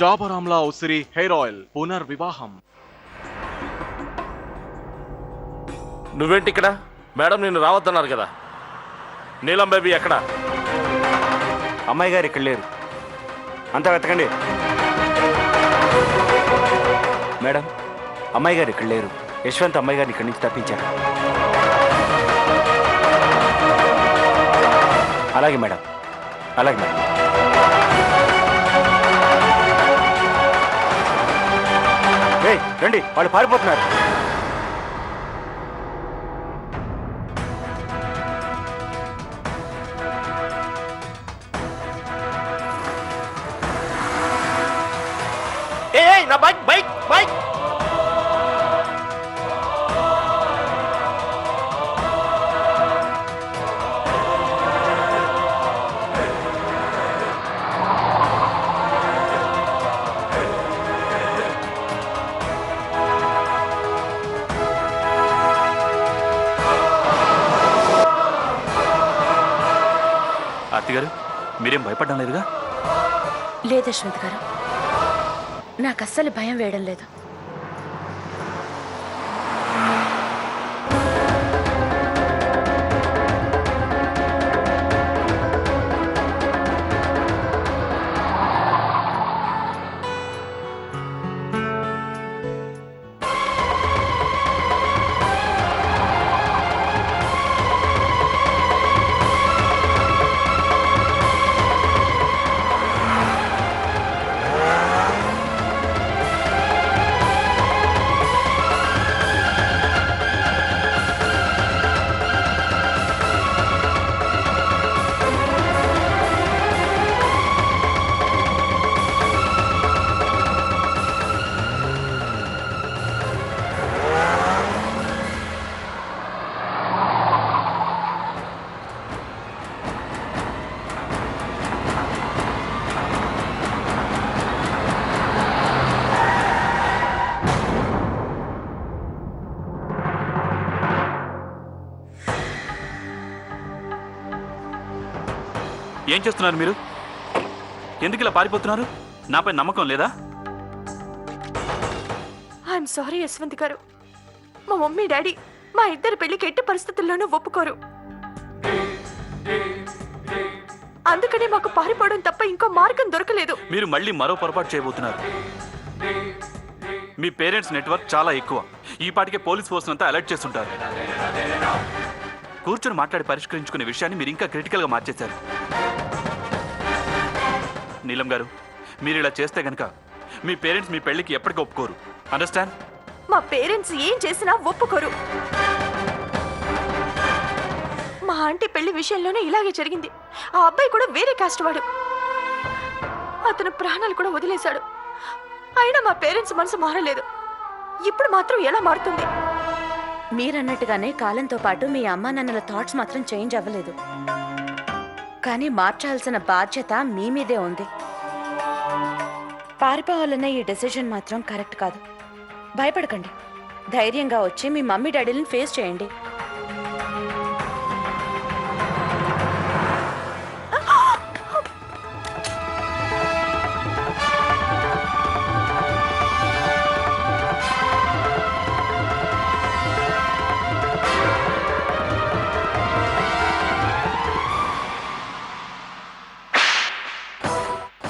డాబర్ ఆమ్లా ఉసిరి hair oil పునర్వివాహం. నువ్వేంటి ఇక్కడ? మేడం నిన్ను రావద్దన్నారు కదా. నీలం బేబీ ఎక్కడ? అమ్మాయి గారు ఇక్కడ లేరు, అంతా వెతకండి. మేడం, అమ్మాయి గారు ఇక్కడ లేరు. యశ్వంత్ అమ్మాయి గారిని ఇక్కడి నుంచి తప్పించారు. అలాగే మేడం, అలాగే మేడం. ఏయ్ రండి, వాళ్ళు పారిపోతున్నారు. నా బైక్ బైక్ బైక్ ఆర్తి గారు, మీరేం భయపడడం లేదుగా? లేదు యశ్వంత్ గారు, నాకు అస్సలు భయం వేయడం లేదు. ఏం చేస్తున్నారు మీరు? ఎందుకు ఇలా పారిపోతున్నారు? నాపై నమ్మకం లేదా? ఐఎమ్ సారీ యశ్వంత్ గారు, మా మమ్మీ డాడీ మా ఇద్దరి పెళ్లికి ఎట్టి పరిస్థితుల్లోనూ ఒప్పుకోరు. అందుకనే మాకు పారిపోవడం తప్ప ఇంకో మార్గం దొరకలేదు. మీరు మళ్ళీ మరో పొరపాటు చేయబోతున్నారు. మీ పేరెంట్స్ నెట్వర్క్ చాలా ఎక్కువ. ఈ పాటికే పోలీస్ ఫోర్స్ అంతా అలర్ట్ చేస్తుంటారు. కూర్చొని మాట్లాడి పరిష్కరించుకునే విషయాన్ని మీరు ఇంకా క్రిటికల్గా మార్చేశారు. నీలం గారు, మీరు ఇలా చేస్తే గనక మీ పేరెంట్స్ మీ పెళ్లికి ఎప్పటికీ ఒప్పుకోరు. అండర్స్టాండ్? మా పేరెంట్స్ ఏం చేసినా ఒప్పుకోరు. మా ఆంటీ పెళ్లి విషయంలోనే ఇలాగే జరిగింది. ఆ అబ్బాయి కూడా వేరే కాస్ట్ వాడు. అతను ప్రాణాలు కూడా వదిలేశాడు. అయినా మా పేరెంట్స్ మనసు మారలేదు. ఇప్పుడు మాత్రం ఎలా మారుతుంది? మీరన్నట్టుగానే కాలంతో పాటు మీ అమ్మా నాన్నల థాట్స్ మాత్రం చేంజ్ అవ్వలేదు. కానీ మార్చాల్సిన బాధ్యత మీ మీదే ఉంది. పారిపోవాలన్న ఈ డెసిషన్ మాత్రం కరెక్ట్ కాదు. భయపడకండి, ధైర్యంగా వచ్చి మీ మమ్మీ డాడీలను ఫేస్ చేయండి.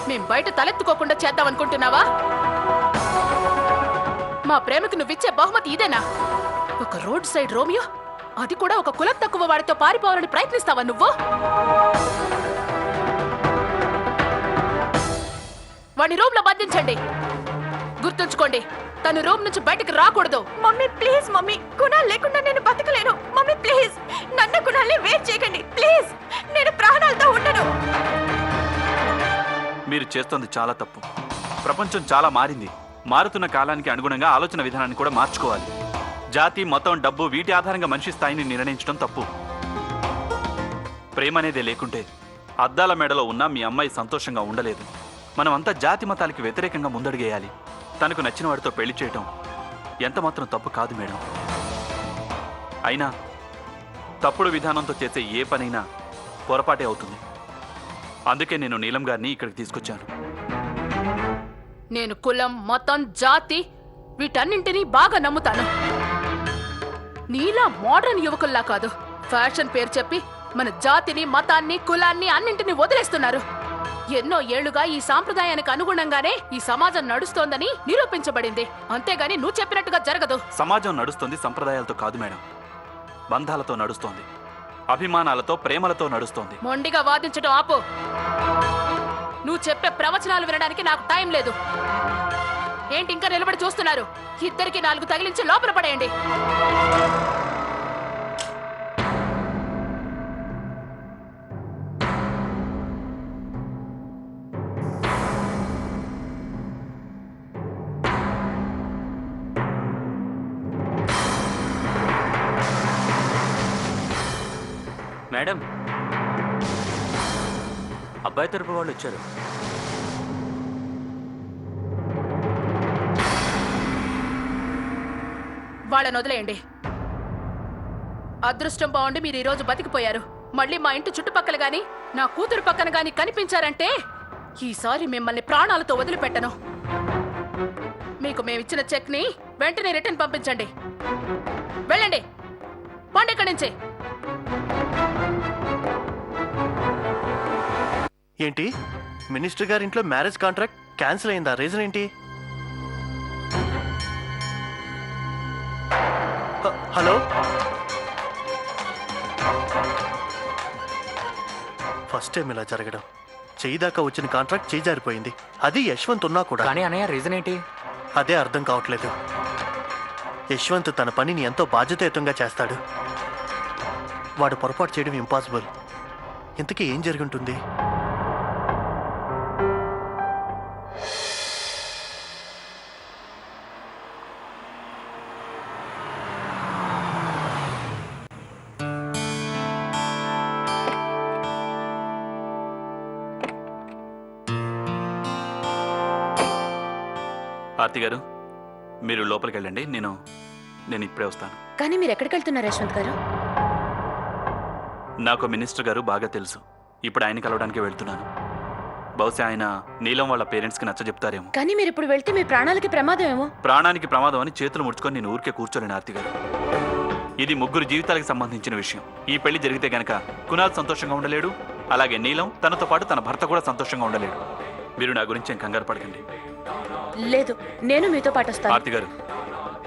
మేం బయట తలెత్తుకోకుండా చేద్దాం అనుకుంటున్నావా? మా ప్రేమకు నువ్విచ్చే బహుమతి ఇదేనా? ఒక రోడ్ సైడ్ రోమియో, అది కూడా ఒక కులం తక్కువ వాడితో పారిపోవాలని ప్రయత్నిస్తావా నువ్వు? వాడిని రూమ్ లో బంధించండి. గుర్తుంచుకోండి, తను రూమ్ నుంచి బయటకు రాకూడదు. మమ్మీ ప్లీజ్, మమ్మీ గుణాలు లేకుండా నేను బతకలేను. మమ్మీ ప్లీజ్, నన్ను గుణాలే వేస్ట్ చేయకండి ప్లీజ్. నేను ప్రాణాలతో ఉండను. మీరు చేస్తోంది చాలా తప్పు. ప్రపంచం చాలా మారింది. మారుతున్న కాలానికి అనుగుణంగా ఆలోచన విధానాన్ని కూడా మార్చుకోవాలి. జాతి, మతం, డబ్బు వీటి ఆధారంగా మనిషి స్థాయిని నిర్ణయించడం తప్పు. ప్రేమ అనేదే లేకుంటే అద్దాల మేడలో ఉన్న మీ అమ్మాయి సంతోషంగా ఉండలేదు. మనమంతా జాతి మతాలకి వ్యతిరేకంగా ముందడుగేయాలి. తనకు నచ్చిన వాడితో పెళ్లి చేయటం ఎంత మాత్రం తప్పు కాదు మేడం. అయినా తప్పుడు విధానంతో చేసే ఏ పనైనా పొరపాటే అవుతుంది. అందుకే నేను నీలం గారిని ఇక్కడికి తీసుకొచ్చాను. నేను కులం, మతం, జాతి వీటన్నింటినీ బాగా నమ్ముతాను. నీలా మోడర్న్ యువకుల్లా కాదు, ఫ్యాషన్ పేరు చెప్పి మన జాతిని, మతాన్ని, కులాన్ని అన్నింటినీ వదిలేస్తున్నారు. ఎన్నో ఏళ్లుగా ఈ సాంప్రదాయానికి అనుగుణంగానే ఈ సమాజం నడుస్తోందని నిరూపించబడింది. అంతేగాని నువ్వు చెప్పినట్టుగా జరగదు. సమాజం నడుస్తుంది సంప్రదాయాలతో కాదు మేడం, బంధాలతో నడుస్తోంది, అభిమానాలతో, ప్రేమలతో నడుస్తోంది. మొండిగా వాదించడం ఆపు. నువ్వు చెప్పే ప్రవచనాలు వినడానికి నాకు టైం లేదు. ఏంటి ఇంకా నిలబడి చూస్తున్నారు? ఇద్దరికి 4 తగిలించి లోపల పడేయండి. మేడం, అబ్బాయి తరపు వాళ్ళు వచ్చారు. వాళ్ళని వదిలేయండి. అదృష్టం బాగుండి మీరు ఈరోజు బతికిపోయారు. మళ్ళీ మా ఇంటి చుట్టుపక్కల గాని, నా కూతురు పక్కన గాని కనిపించారంటే ఈసారి మిమ్మల్ని ప్రాణాలతో వదిలిపెట్టను. మీకు మేమిచ్చిన చెక్ ని వెంటనే రిటర్న్ పంపించండి. వెళ్ళండి, పండి ఇక్కడి నుంచి. ఏంటి, మినిస్టర్ గారి ఇంట్లో మ్యారేజ్ కాంట్రాక్ట్ క్యాన్సిల్ అయిందా? రీజన్ ఏంటి? హలో, ఫస్ట్ టైం ఇలా జరగడం. చెయ్యి దాకా వచ్చిన కాంట్రాక్ట్ చేయి జారిపోయింది. అది యశ్వంత్ ఉన్నా కూడా. కానీ అన్నయ్య, రీజన్ ఏంటి? అదే అర్థం కావట్లేదు. యశ్వంత్ తన పనిని ఎంతో బాధ్యతాయుతంగా చేస్తాడు. వాడు పొరపాటు చేయడం ఇంపాసిబుల్. ఇంతకీ ఏం జరిగి ఉంటుంది? ఆర్తి గారు, మీరు లోపలికి వెళ్ళండి. నేను ఇప్పుడే వస్తాను. కానీ మీరు ఎక్కడికి వెళ్తున్నారు యశ్వంత్ గారు? నాకు మినిస్టర్ గారు బాగా తెలుసు. ఇప్పుడు ఆయన కలవడానికి వెళ్తున్నాను. బహుశా ఆయన నీలం వాళ్ళ పేరెంట్స్కి నచ్చజెప్తారేమో. కానీ మీరు ఇప్పుడు వెళ్తే మీ ప్రాణాలకి ప్రమాదం ఏమో. ప్రాణానికి ప్రమాదం అని చేతులు ముడుచుకొని నేను ఊరికే కూర్చోలేను ఆర్తి గారు. ఇది 3 జీవితాలకు సంబంధించిన విషయం. ఈ పెళ్లి జరిగితే గనక కునాల్ సంతోషంగా ఉండలేడు, అలాగే నీలం తనతో పాటు తన భర్త కూడా సంతోషంగా ఉండలేడు. మీరు నా గురించి ఏం కంగారు పడకండి. లేదు, నేను మీతో పాటు వస్తాను. ఆర్తి గారు,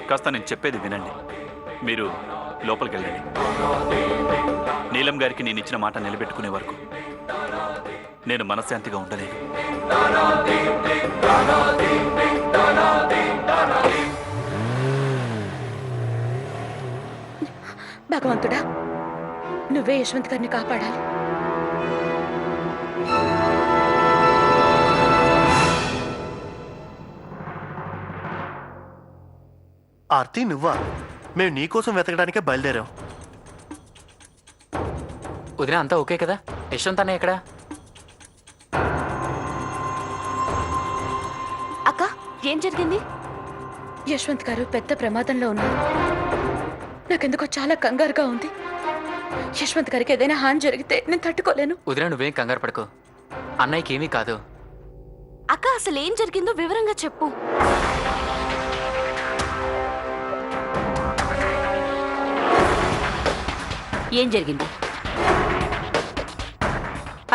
కాస్త నేను చెప్పేది వినండి. మీరు లోపలికి వెళ్ళండి. నీలం గారికి నేను ఇచ్చిన మాట నిలబెట్టుకునే వరకు నేను మనశ్శాంతిగా ఉండలేను. భగవంతుడా, నువ్వే యశ్వంత్ గారిని కాపాడాలి. ఆర్తి, నువ్వా? మేము నీకోసం వెతకడానికే బయలుదేరాం. వదిన, అంతా ఓకే కదా? యశ్వంత్ అన్నయ్య ఎక్కడా? అక్క, ఏం జరిగింది? యశ్వంత్ గారు పెద్ద ప్రమాదంలో ఉన్నారు. నాకెందుకో చాలా కంగారుగా ఉంది. యశ్వంత్ గారికి ఏదైనా హాని జరిగితే నేను తట్టుకోలేను. వదిన, నువ్వేం కంగారు పడకు. అన్నయ్యకి ఏమీ కాదు. అక్క, అసలు ఏం జరిగిందో వివరంగా చెప్పు. ఏం జరిగింది?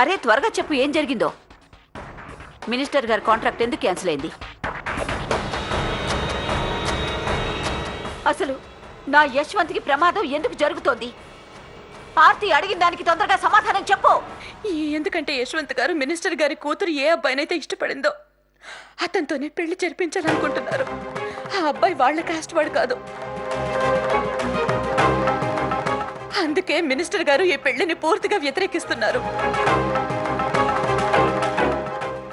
అరే త్వరగా చెప్పు, ఏం జరిగిందో? మినిస్టర్ గారి కాంట్రాక్ట్ ఎందుకు క్యాన్సిల్ అయింది? అసలు నా యశ్వంత్కి ప్రమాదం ఎందుకు జరుగుతోంది? ఆర్తి అడిగిన దానికి తొందరగా సమాధానం చెప్పు. ఎందుకంటే యశ్వంత్ గారు మినిస్టర్ గారి కూతురు ఏ అబ్బాయినైతే ఇష్టపడిందో అతనితోనే పెళ్లి జరిపించాలనుకుంటున్నారు. ఆ అబ్బాయి వాళ్ళ కాస్ట్ వాడు కాదు. అందుకే మినిస్టర్ గారు ఈ పెళ్లిని పూర్తిగా వ్యతిరేకిస్తున్నారు.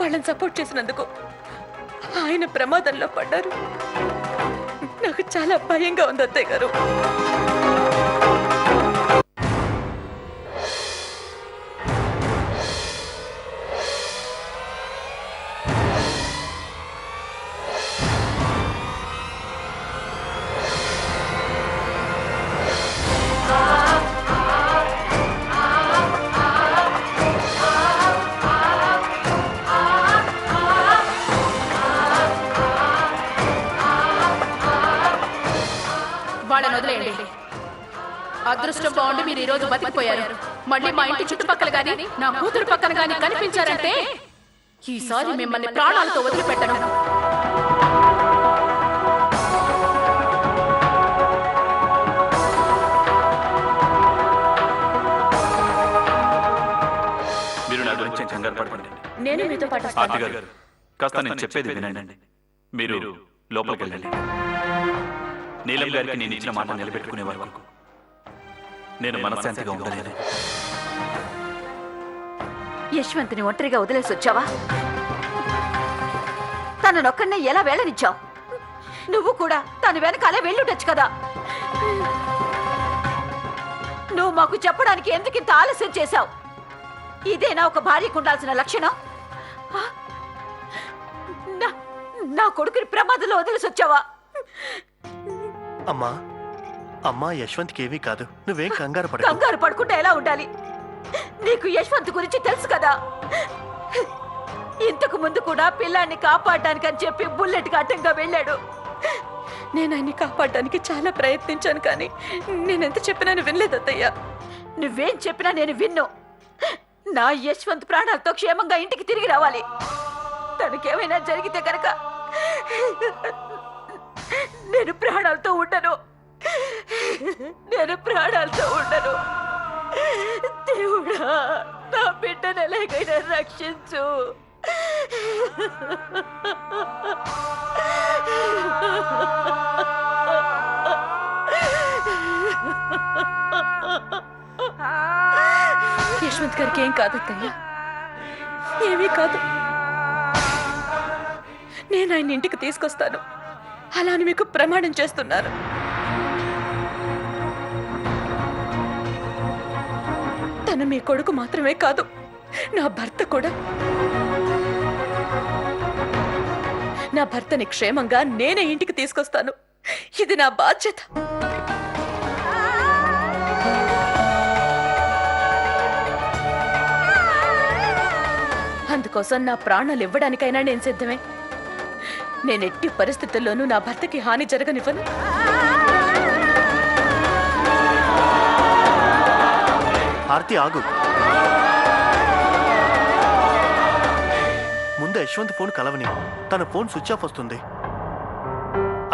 వాళ్ళని సపోర్ట్ చేసినందుకు ఆయన ప్రమాదంలో పడ్డారు. నాకు చాలా భయంగా ఉంది అత్తయ్య గారు. మాట్లాడతాను, వదిలేయండి. అదృష్టం బాగుండి మీరు ఈ రోజు బతికిపోయారు. మళ్ళీ మా ఇంటి చుట్టుపక్కల గాని నా కూతురు పక్కన గాని కనిపించారంటే ఈసారి మిమ్మల్ని ప్రాణాలతో వదిలిపెట్టను. మీరు నా గురించి కంగారు పడకండి. నేను మీతో పాటు వస్తాను. ఆర్తి గారు, కాస్త నేను చెప్పేది వినండి. మీరు లోపలికి వెళ్ళండి. నీలం గారికి నేను ఇచ్చిన మాట నిలబెట్టుకునే వరకు నేను మనశ్శాంతిగా ఉండలేను. యశ్వంత్ని ఒంటరిగా వదిలేసి వచ్చావా? తననొక్కడనే ఎలా వెళ్ళనిచ్చావు? నువ్వు కూడా తను వెనకాలే వెళ్ళుండొచ్చు కదా. నువ్వు మాకు చెప్పడానికి ఎందుకింత ఆలస్యం చేశావు? ఇదేనా ఒక భార్యకు ఉండాల్సిన లక్షణం? నా కొడుకుని ప్రమాదంలో వదిలేసి వచ్చావా? అమ్మా అమ్మా, యశ్వంత్కి ఏమీ కాదు, నువ్వేం కంగారు పడకు. కంగారు పడుకుంటే ఎలా ఉండాలి? నీకు యశ్వంత్ గురించి తెలుసు కదా. ఇంతకు ముందు కూడా పిల్లాన్ని కాపాడడానికి అని చెప్పి బుల్లెట్ కి అడ్డంగా వెళ్ళాడు. నేను ఆయన్ని కాపాడడానికి చాలా ప్రయత్నించాను, కానీ నేనెంత చెప్పినా వినలేదు అత్తయ్య. నువ్వేం చెప్పినా నేను విన్ను. నా యశ్వంత్ ప్రాణాలతో క్షేమంగా ఇంటికి తిరిగి రావాలి. తనకేమైనా జరిగితే కనుక నేను ప్రాణాలతో ఉండను. దేవుడా, నా బిడ్డను ఎలాగైనా రక్షించు. యశ్వంత్ గారికి ఏం కాదు అత్తయ్య, ఏమీ కాదు. నేను ఆయన ఇంటికి తీసుకొస్తాను, అలా అని మీకు ప్రమాణం చేస్తున్నాను. తను మీ కొడుకు మాత్రమే కాదు, నా భర్త కూడా. నా భర్తని క్షేమంగా నేనే ఇంటికి తీసుకొస్తాను. ఇది నా బాధ్యత. అందుకోసం నా ప్రాణాలు ఇవ్వడానికైనా నేను సిద్ధమే. నేను ఎట్టి పరిస్థితుల్లోనూ నా భర్తకి హాని జరగనివ్వను. ఆర్తి, ఆగు. ముందు యశ్వంత్ ఫోన్ కలవని. తన ఫోన్ స్విచ్ ఆఫ్ వస్తుంది.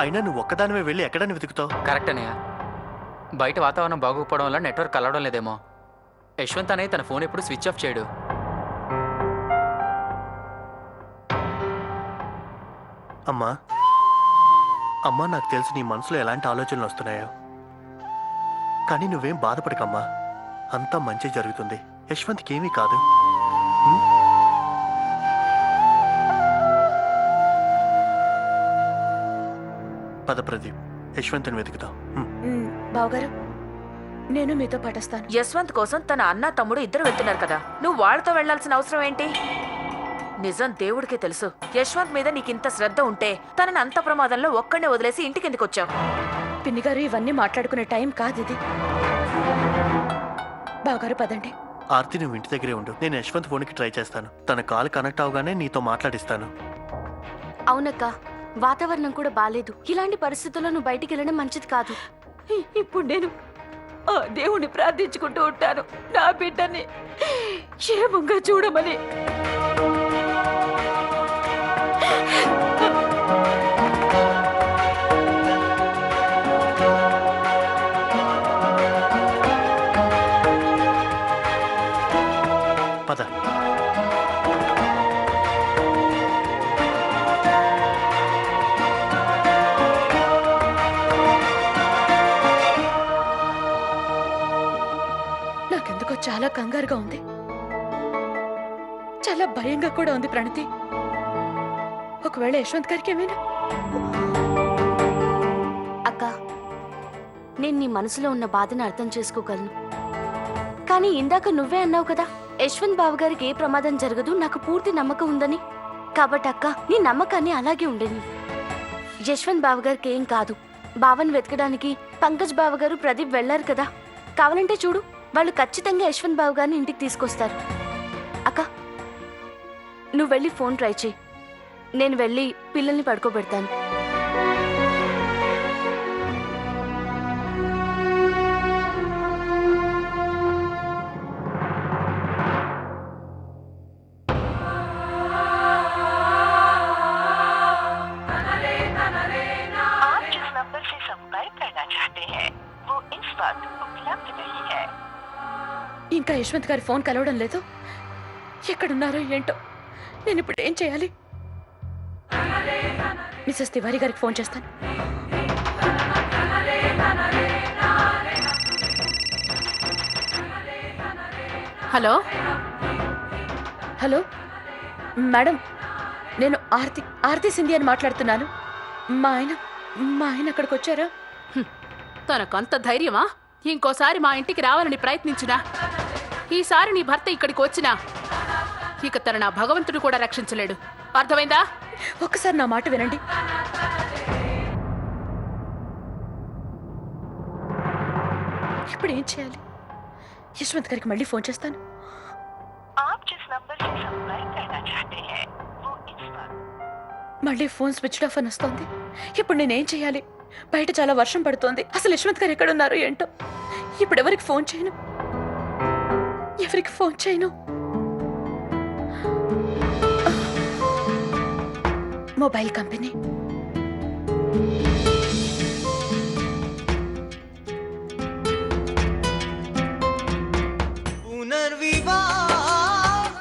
అయినా నువ్వు ఒక్కదానివే వెళ్ళి ఎక్కడని వెతుకుతావు? కరెక్ట్ అన్నయ్య. బయట వాతావరణం బాగోకపోవడం వల్ల నెట్వర్క్ కలవడం లేదేమో. యశ్వంత్ అనే తన ఫోన్ ఎప్పుడు స్విచ్ ఆఫ్ చేయడు. అమ్మా అమ్మా, నాకు తెలుసు నీ మనసులో ఎలాంటి ఆలోచనలు వస్తున్నాయో, కానీ నువ్వేం బాధపడకమ్మా. అంతా మంచి జరుగుతుంది. యశ్వంత్కి ఏమీ కాదు. పద ప్రదీప్, యశ్వంత్ని వెతుకుతాం. బావగారు, నేను మీతో పాటిస్తాను. యశ్వంత్ కోసం తన అన్న తమ్ముడు ఇద్దరు వెళ్తున్నారు కదా, నువ్వు వాళ్ళతో వెళ్లాల్సిన అవసరం ఏంటి? నిజం దేవుడికే తెలుసు. యశ్వంత్ మీద నీకింత శ్రద్ధ ఉంటే తనని అంత ప్రమాదంలో ఒక్కడే వదిలేసి ఇంటికి ఎందుకు వచ్చావు? పిన్ని గారు, ఇవన్నీ మాట్లాడుకునే టైం కాదు ఇది. బావగారు పదండి. ఆర్తి, నువ్వు ఇంటి దగ్గరే ఉండు. నేను యశ్వంత్ ఫోన్కి ట్రై చేస్తాను. తన కాల్ కనెక్ట్ అవగానే నీతో మాట్లాడిస్తాను. అవునక్క, వాతావరణం కూడా బాలేదు. ఇలాంటి పరిస్థితుల్లో నువ్వు బయటికి వెళ్ళడం మంచిది కాదు. ఇప్పుడు నేను ఆ దేవుణ్ణి ప్రార్థించుకుంటూ ఉంటాను, నా బిడ్డని క్షేమంగా చూడమని. పద. నాకెందుకో చాలా కంగారుగా ఉంది, చాలా భయంగా కూడా ఉంది ప్రణతి. ఒకవేళ యశ్వంత్ గారికి ఏమైనా. అక్క, నేను నీ మనసులో ఉన్న బాధను అర్థం చేసుకోగలను, కానీ ఇందాక నువ్వే అన్నావు కదా యశ్వంత్ బావ గారికి ఏ ప్రమాదం జరగదు, నాకు పూర్తి నమ్మకం ఉందని. కాబట్టి అక్క, నీ నమ్మకాన్ని అలాగే ఉండని. యశ్వంత్ బావ గారికి ఏం కాదు. బావని వెతకడానికి పంకజ్ బావ గారు, ప్రదీప్ వెళ్లారు కదా. కావాలంటే చూడు, వాళ్ళు ఖచ్చితంగా యశ్వంత్ బావ గారిని ఇంటికి తీసుకొస్తారు. అక్క, నువ్వు వెళ్ళి ఫోన్ ట్రై చేయి, నేను వెళ్ళి పిల్లల్ని పడుకోబెడతాను. ఇంకా యశ్వంత్ గారి ఫోన్ కలవడం లేదు. ఎక్కడున్నారో ఏంటో. నేను ఇప్పుడు ఏం చేయాలి? మిసెస్ తివారీ గారికి ఫోన్ చేస్తాను. హలో హలో మేడం, నేను ఆర్తి సింధి అని మాట్లాడుతున్నాను. మా ఆయన అక్కడికి వచ్చారా? తనకంత ధైర్యమా? ఇంకోసారి మా ఇంటికి రావాలని ప్రయత్నించినా, ఈసారి నీ భర్త ఇక్కడికి వచ్చినా ఇక తన నా భగవంతుడు కూడా రక్షించలేడు. అర్థమైందా? ఒక్కసారి నా మాట వినండి. ఇప్పుడు ఏం చేయాలి? యశ్వంత్ గారికి మళ్ళీ ఫోన్ చేస్తాను. మళ్ళీ ఫోన్ స్విచ్ ఆఫ్ అని వస్తోంది. ఇప్పుడు నేనేం చేయాలి? బయట చాలా వర్షం పడుతోంది. అసలు యశ్వంత్ గారు ఎక్కడున్నారో ఏంటో. ఇప్పుడు ఎవరికి ఫోన్ చేయను? Mobile company.